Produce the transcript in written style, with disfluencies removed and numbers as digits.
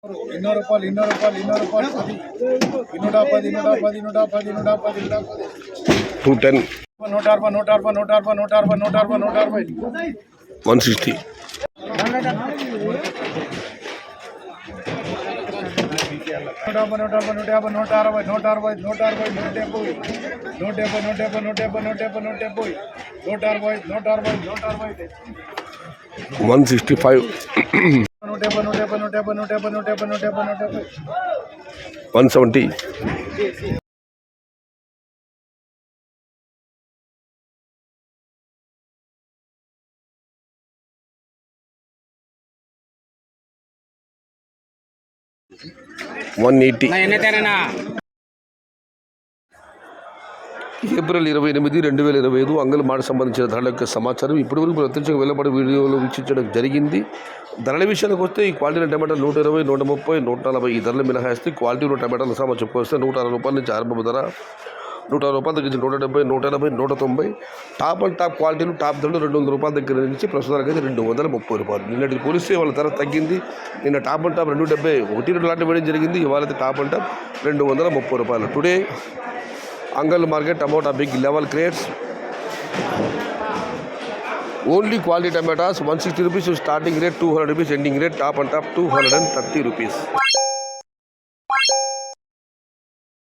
200 రూపాయలు 10 110 210 160 165 170 180 ఏప్రిల్ 28, 2025 అంగళమాటకు సంబంధించిన ధరల యొక్క సమాచారం ఇప్పటివరకు ప్రత్యక్షంగా వెలువడే వీడియోలో వీక్షించడం జరిగింది. ధరల విషయానికి వస్తే ఈ క్వాలిటీ టమాటాలు 120, 130, 140 ఈ ధరలు మినహాయిస్తే క్వాలిటీ ఉన్న టమాటాలు సామాన్ చెప్పుకొస్తే 160 రూపాయల నుంచి ఆరంభ ధర 100 రూపాయల దగ్గర నుంచి 170, 180, 190 టాప్ అండ్ టాప్ క్వాలిటీలు టాప్ ధరలు 200 రూపాయల దగ్గర నుంచి ప్రస్తుతానికి అయితే 230 రూపాయలు. నిన్నటి పోలిస్తే వాళ్ళ ధర తగ్గింది. నిన్న టాప్ అండ్ టాప్ 270 1-2 లాంటి వేయడం జరిగింది. ఇవాళ అయితే టాప్ అండ్ టాప్ 230 రూపాయలు. Today Angal market tomato big level crates. Only quality tomatoes 160 rupees starting rate, 200 rupees ending rate, top and top 230 rupees.